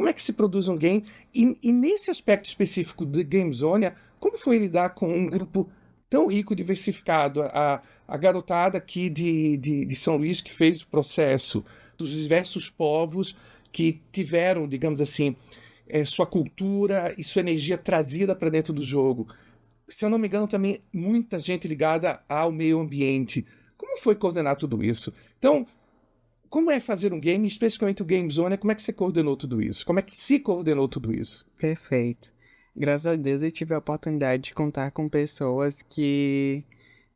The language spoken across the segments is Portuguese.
como é que se produz um game? E nesse aspecto específico de GameZonia, como foi lidar com um grupo tão rico, diversificado? A garotada aqui de São Luís que fez o processo, dos diversos povos que tiveram, digamos assim, sua cultura e sua energia trazida para dentro do jogo. Se eu não me engano, também muita gente ligada ao meio ambiente. Como foi coordenar tudo isso? Então, como é fazer um game, especificamente o Game Zone, como é que você coordenou tudo isso? Como é que se coordenou tudo isso? Perfeito. Graças a Deus eu tive a oportunidade de contar com pessoas que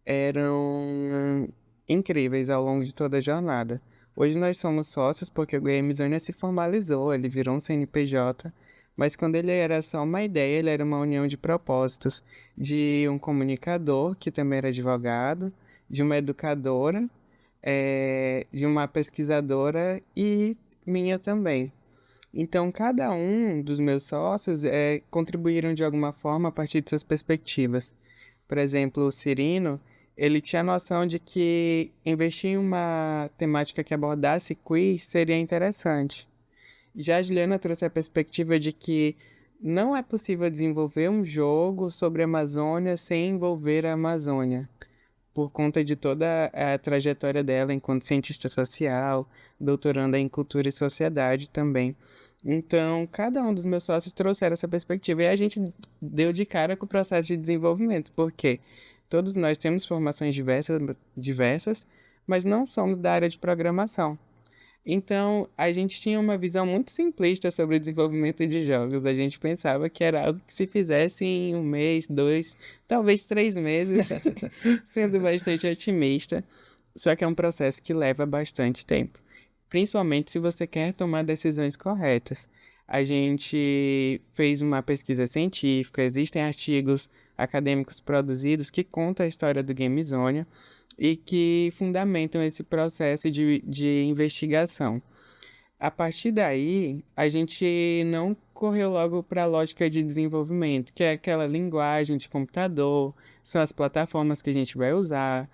eram incríveis ao longo de toda a jornada. Hoje nós somos sócios porque o Game Zone se formalizou, ele virou um CNPJ, mas quando ele era só uma ideia, ele era uma união de propósitos de um comunicador, que também era advogado, de uma educadora, de uma pesquisadora e minha também. Então, cada um dos meus sócios contribuíram de alguma forma a partir de suas perspectivas. Por exemplo, o Cirino, ele tinha a noção de que investir em uma temática que abordasse quiz seria interessante. Já a Juliana trouxe a perspectiva de que não é possível desenvolver um jogo sobre a Amazônia sem envolver a Amazônia, por conta de toda a trajetória dela enquanto cientista social, doutoranda em cultura e sociedade também. Então, cada um dos meus sócios trouxeram essa perspectiva e a gente deu de cara com o processo de desenvolvimento, porque todos nós temos formações diversas, mas não somos da área de programação. Então, a gente tinha uma visão muito simplista sobre o desenvolvimento de jogos. A gente pensava que era algo que se fizesse em um mês, dois, talvez 3 meses, sendo bastante otimista. Só que é um processo que leva bastante tempo, principalmente se você quer tomar decisões corretas. A gente fez uma pesquisa científica, existem artigos acadêmicos produzidos que contam a história do GameZonia e que fundamentam esse processo de investigação. A partir daí, a gente não correu logo para a lógica de desenvolvimento, que é aquela linguagem de computador, são as plataformas que a gente vai usar,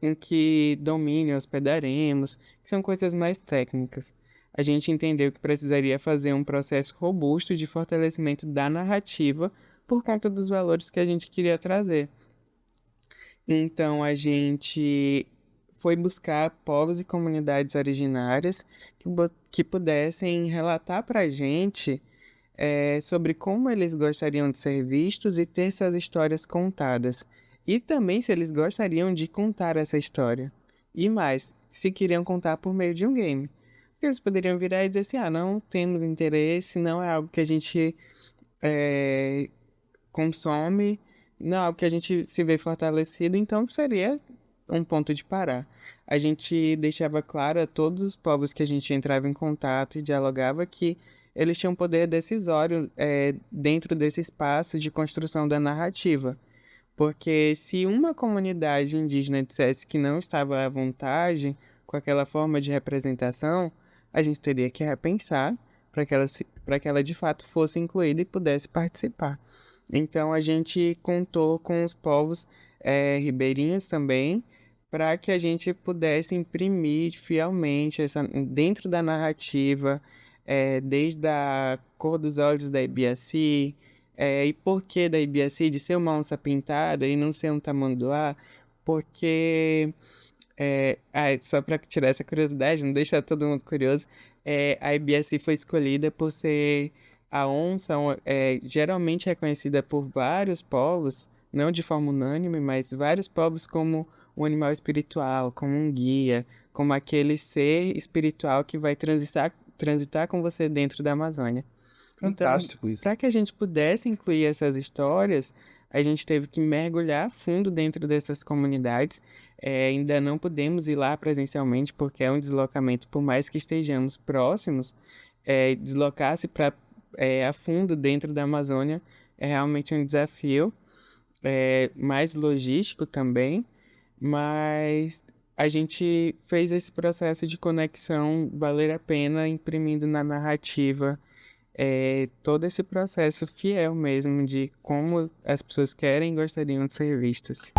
em que domínio hospedaremos, que são coisas mais técnicas. A gente entendeu que precisaria fazer um processo robusto de fortalecimento da narrativa por conta dos valores que a gente queria trazer. Então a gente foi buscar povos e comunidades originárias que pudessem relatar para a gente sobre como eles gostariam de ser vistos e ter suas histórias contadas. E também se eles gostariam de contar essa história. E mais, se queriam contar por meio de um game. Porque eles poderiam virar e dizer assim, não temos interesse, não é algo que a gente é, consome, não é algo que a gente se vê fortalecido, então seria um ponto de parar. A gente deixava claro a todos os povos que a gente entrava em contato e dialogava que eles tinham poder decisório dentro desse espaço de construção da narrativa. Porque se uma comunidade indígena dissesse que não estava à vontade com aquela forma de representação, a gente teria que repensar para que ela de fato fosse incluída e pudesse participar. Então a gente contou com os povos ribeirinhos também, para que a gente pudesse imprimir fielmente dentro da narrativa, desde a cor dos olhos da Ibiaci, e por que da Ibiaci de ser uma onça pintada e não ser um tamanduá, porque só para tirar essa curiosidade, não deixar todo mundo curioso, a IBSI foi escolhida por ser a onça, geralmente reconhecida por vários povos, não de forma unânime, mas vários povos como um animal espiritual, como um guia, como aquele ser espiritual que vai transitar com você dentro da Amazônia. Então, Fantástico isso. para que a gente pudesse incluir essas histórias, a gente teve que mergulhar a fundo dentro dessas comunidades. Ainda não podemos ir lá presencialmente, porque é um deslocamento, por mais que estejamos próximos, deslocar-se a fundo dentro da Amazônia é realmente um desafio, mais logístico também, mas a gente fez esse processo de conexão valer a pena, imprimindo na narrativa todo esse processo fiel mesmo de como as pessoas querem e gostariam de ser vistas.